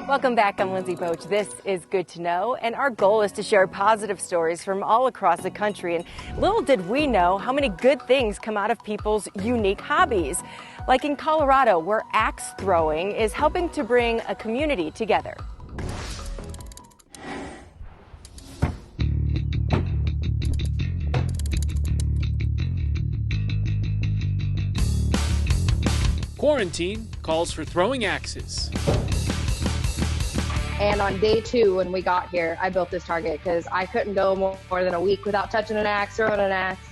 Welcome back. I'm Lindsay Boach. This is Good to Know, and our goal is to share positive stories from all across the country. And little did we know how many good things come out of people's unique hobbies, like in Colorado, where axe throwing is helping to bring a community together. Quarantine calls for throwing axes. And on day 2, when we got here, I built this target because I couldn't go more than a week without touching an axe, throwing an axe.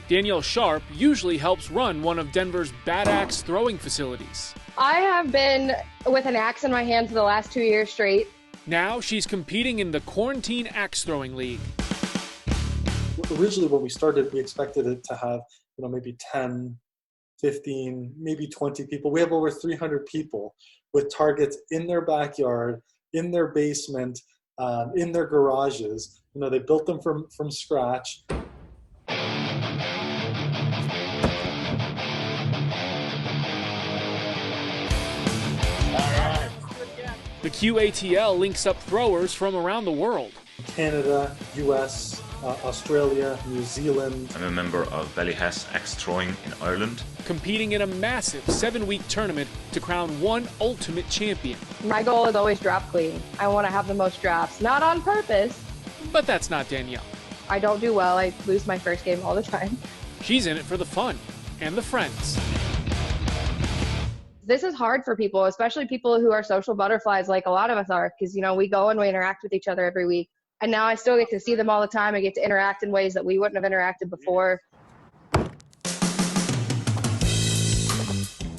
Danielle Sharp usually helps run one of Denver's bad axe throwing facilities. I have been with an axe in my hand for the last 2 years straight. Now she's competing in the Quarantine Axe Throwing League. Originally, when we started, we expected it to have, maybe 10, 15, maybe 20 people. We have over 300 people with targets in their backyard, in their basement, in their garages. They built them from scratch. The QATL links up throwers from around the world. Canada, US, Australia, New Zealand. I'm a member of Ballyhess Axe Throwing in Ireland. Competing in a massive 7-week tournament to crown one ultimate champion. My goal is always drop clean. I want to have the most drops, not on purpose. But that's not Danielle. I don't do well. I lose my first game all the time. She's in it for the fun and the friends. This is hard for people, especially people who are social butterflies like a lot of us are, because, we go and we interact with each other every week. And now I still get to see them all the time. I get to interact in ways that we wouldn't have interacted before.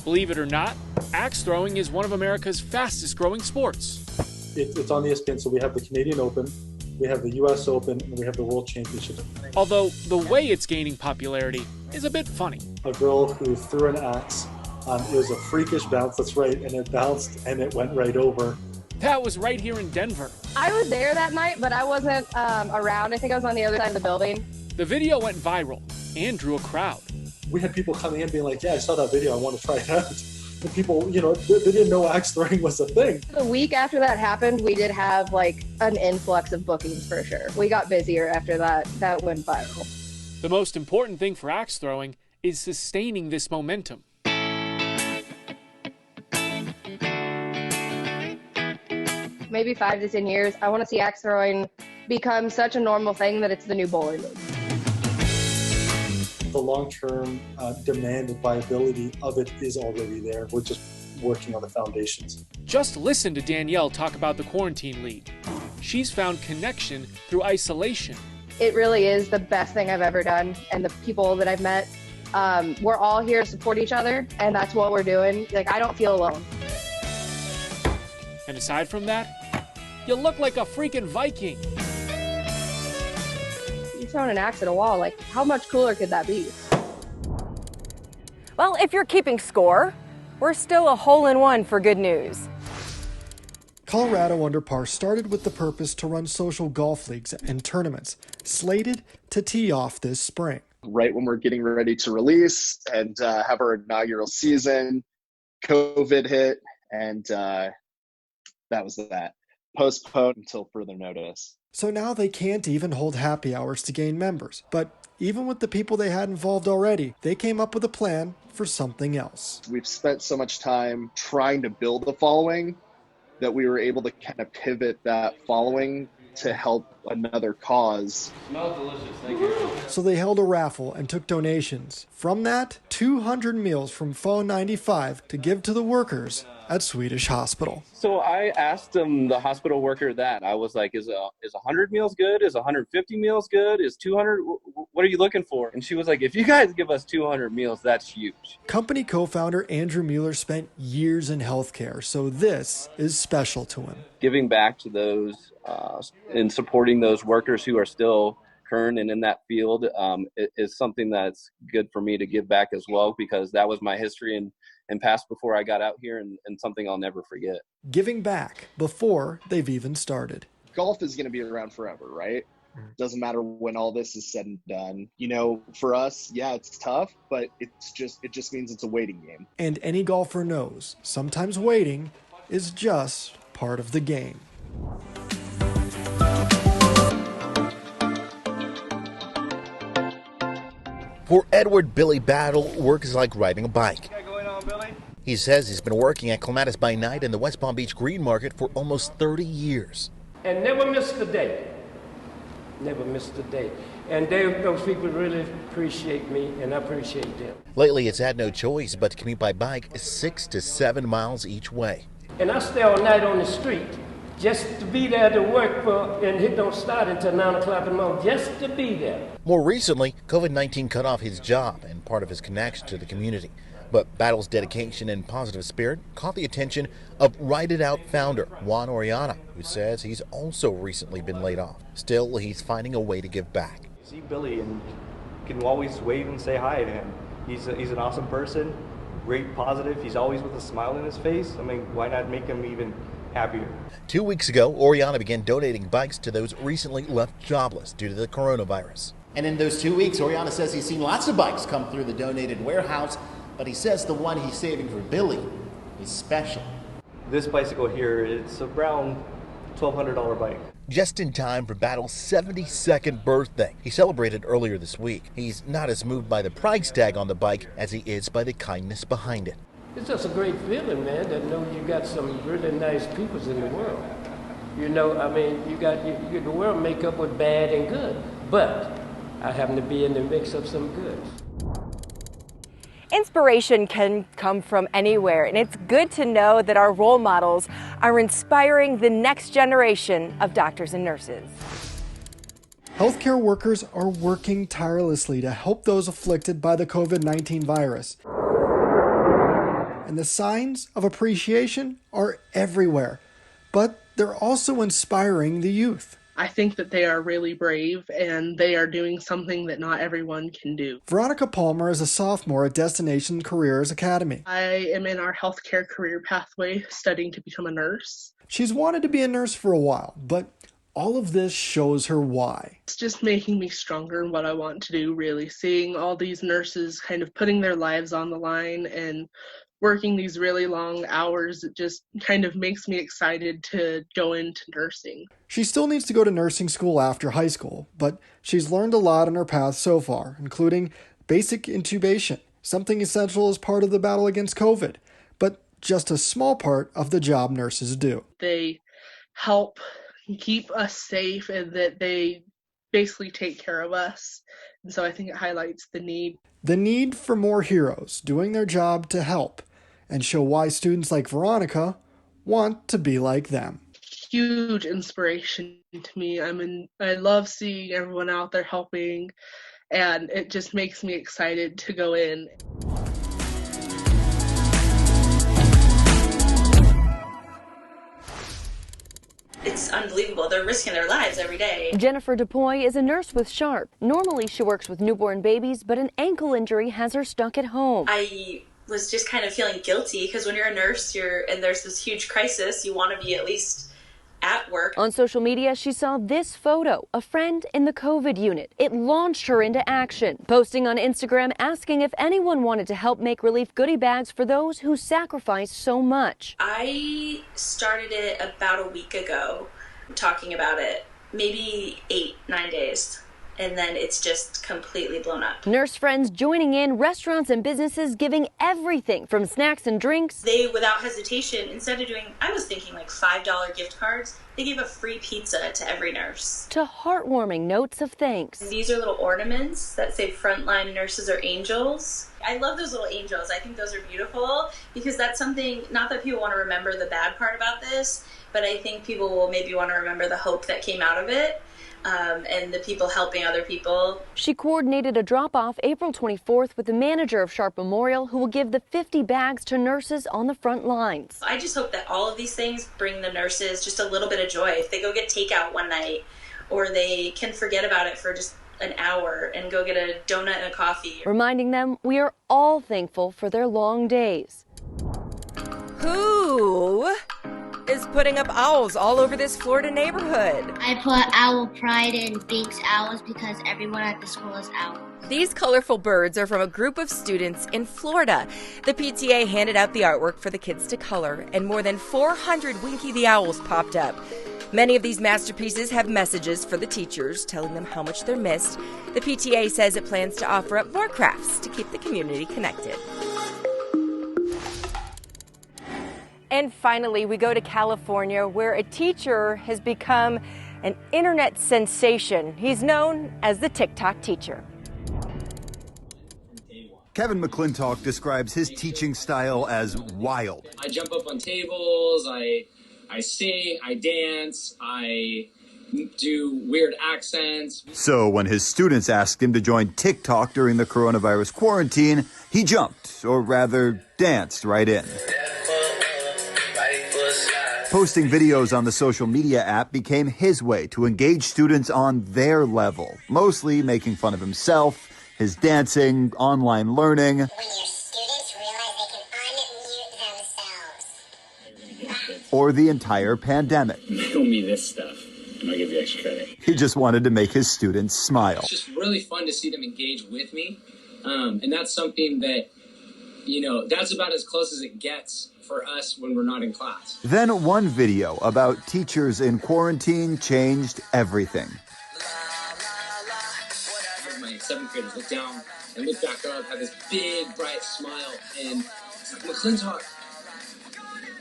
Believe it or not, axe throwing is one of America's fastest growing sports. It's on ESPN, so we have the Canadian Open, we have the US Open, and we have the World Championship. Although the way it's gaining popularity is a bit funny. A girl who threw an axe, it was a freakish bounce, that's right, and it bounced and it went right over. That was right here in Denver. I was there that night, but I wasn't around. I think I was on the other side of the building. The video went viral and drew a crowd. We had people coming in being like, yeah, I saw that video, I want to try it out. And people, they didn't know axe throwing was a thing. The week after that happened, we did have an influx of bookings for sure. We got busier after that. That went viral. The most important thing for axe throwing is sustaining this momentum. Maybe 5 to 10 years, I want to see axe throwing become such a normal thing that it's the new bowling league. The long-term demand and viability of it is already there. We're just working on the foundations. Just listen to Danielle talk about the Quarantine League. She's found connection through isolation. It really is the best thing I've ever done, and the people that I've met, we're all here to support each other, and that's what we're doing. I don't feel alone. And aside from that, you look like a freaking Viking. You're throwing an axe at a wall. How much cooler could that be? Well, if you're keeping score, we're still a hole-in-one for good news. Colorado Under Par started with the purpose to run social golf leagues and tournaments, slated to tee off this spring. Right when we're getting ready to release and have our inaugural season, COVID hit, and that was that. Postponed until further notice. So now they can't even hold happy hours to gain members. But even with the people they had involved already, they came up with a plan for something else. We've spent so much time trying to build a following that we were able to kind of pivot that following to help another cause. Smells delicious, thank you. So they held a raffle and took donations. From that, 200 meals from Phone 95 to give to the workers at Swedish Hospital. So I asked the hospital worker that. I was like, is 100 meals good? Is 150 meals good? Is 200? What are you looking for? And she was like, if you guys give us 200 meals, that's huge. Company co-founder Andrew Mueller spent years in healthcare, so this is special to him. Giving back to those and supporting those workers who are still current and in that field is something that's good for me to give back as well, because that was my history and past before I got out here, and something I'll never forget. Giving back before they've even started. Golf is going to be around forever, right? Doesn't matter when all this is said and done. For us, yeah, it's tough, but it just means it's a waiting game. And any golfer knows sometimes waiting is just part of the game. For Edward Billy Battle, work is like riding a bike. He says he's been working at Clematis by Night in the West Palm Beach Green Market for almost 30 years. And never missed a day. Never missed a day. And those people really appreciate me, and I appreciate them. Lately, it's had no choice but to commute by bike 6 to 7 miles each way. And I stay all night on the street just to be there to work for, and it don't start until 9 o'clock in the morning, just to be there. More recently, COVID-19 cut off his job and part of his connection to the community. But Battle's dedication and positive spirit caught the attention of Ride It Out founder Juan Oriana, who says he's also recently been laid off. Still, he's finding a way to give back. See Billy and you can always wave and say hi to him. He's an awesome person, great positive. He's always with a smile on his face. I mean, why not make him even happier? 2 weeks ago, Oriana began donating bikes to those recently left jobless due to the coronavirus. And in those 2 weeks, Oriana says he's seen lots of bikes come through the donated warehouse, but he says the one he's saving for Billy is special. This bicycle here, it's around $1,200 bike. Just in time for Battle's 72nd birthday. He celebrated earlier this week. He's not as moved by the price tag on the bike as he is by the kindness behind it. It's just a great feeling, man, that know you got some really nice peoples in the world. You know, I mean, you got the world make up with bad and good, but I happen to be in the mix of some good. Inspiration can come from anywhere, and it's good to know that our role models are inspiring the next generation of doctors and nurses. Healthcare workers are working tirelessly to help those afflicted by the COVID-19 virus. And the signs of appreciation are everywhere, but they're also inspiring the youth. I think that they are really brave and they are doing something that not everyone can do. Veronica Palmer is a sophomore at Destination Careers Academy. I am in our healthcare career pathway studying to become a nurse. She's wanted to be a nurse for a while, but all of this shows her why. It's just making me stronger in what I want to do, really. Seeing all these nurses kind of putting their lives on the line and working these really long hours, it just kind of makes me excited to go into nursing. She still needs to go to nursing school after high school, but she's learned a lot on her path so far, including basic intubation, something essential as part of the battle against COVID, but just a small part of the job nurses do. They help keep us safe and that they basically take care of us. And so I think it highlights the need. The need for more heroes doing their job to help and show why students like Veronica want to be like them. Huge inspiration to me. I love seeing everyone out there helping, and it just makes me excited to go in. It's unbelievable. They're risking their lives every day. Jennifer DuPoy is a nurse with Sharp. Normally she works with newborn babies, but an ankle injury has her stuck at home. I was just kind of feeling guilty because when you're a nurse, and there's this huge crisis, you want to be at least at work. On social media, she saw this photo, a friend in the COVID unit. It launched her into action, posting on Instagram asking if anyone wanted to help make relief goodie bags for those who sacrificed so much. I started it about a week ago, talking about it, maybe 8-9 days. And then it's just completely blown up. Nurse friends joining in, restaurants and businesses giving everything from snacks and drinks. They, without hesitation, instead of doing, I was thinking like $5 gift cards, they gave a free pizza to every nurse. To heartwarming notes of thanks. These are little ornaments that say frontline nurses are angels. I love those little angels. I think those are beautiful because that's something, not that people want to remember the bad part about this, but I think people will maybe want to remember the hope that came out of it. And the people helping other people. She coordinated a drop-off April 24th with the manager of Sharp Memorial, who will give the 50 bags to nurses on the front lines. I just hope that all of these things bring the nurses just a little bit of joy. If they go get takeout one night, or they can forget about it for just an hour and go get a donut and a coffee. Reminding them we are all thankful for their long days. Who is putting up owls all over this Florida neighborhood. I put owl pride in Binks owls because everyone at the school is owls. These colorful birds are from a group of students in Florida. The PTA handed out the artwork for the kids to color, and more than 400 Winky the Owls popped up. Many of these masterpieces have messages for the teachers, telling them how much they're missed. The PTA says it plans to offer up more crafts to keep the community connected. And finally, we go to California, where a teacher has become an internet sensation. He's known as the TikTok teacher. Kevin McClintock describes his teaching style as wild. I jump up on tables, I sing, I dance, I do weird accents. So when his students asked him to join TikTok during the coronavirus quarantine, he jumped, or rather danced right in. Posting videos on the social media app became his way to engage students on their level, mostly making fun of himself, his dancing, online learning. When your students realize they can unmute themselves. Or the entire pandemic. Mail me this stuff, and I'll give you extra credit. He just wanted to make his students smile. It's just really fun to see them engage with me, and that's something that, that's about as close as it gets for us when we're not in class. Then one video about teachers in quarantine changed everything. My 7th graders look down and look back up, have this big, bright smile, and it's like, McClintock,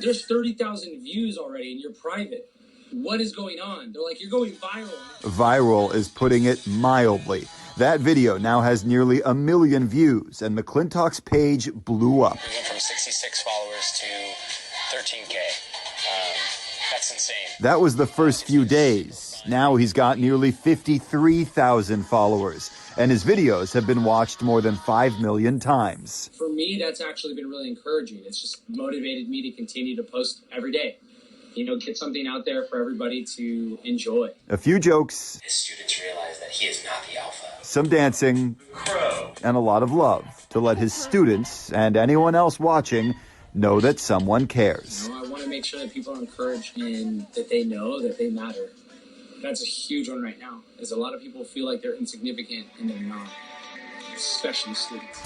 there's 30,000 views already and you're private. What is going on? They're like, you're going viral. Viral is putting it mildly. That video now has nearly 1 million views, and McClintock's page blew up. We went from 66 followers to 13K. That's insane. That was the first few days. Now he's got nearly 53,000 followers, and his videos have been watched more than 5 million times. For me, that's actually been really encouraging. It's just motivated me to continue to post every day. Get something out there for everybody to enjoy. A few jokes. His students realize that he is not the alpha. Some dancing. Crow. And a lot of love to let his students and anyone else watching know that someone cares. I want to make sure that people are encouraged and that they know that they matter. That's a huge one right now, is a lot of people feel like they're insignificant and they're not, especially students.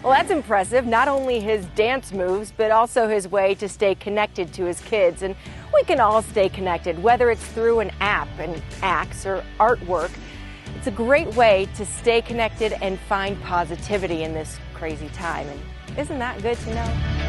Well, that's impressive. Not only his dance moves, but also his way to stay connected to his kids. And we can all stay connected, whether it's through an app, an axe, or artwork. It's a great way to stay connected and find positivity in this crazy time. And isn't that good to know?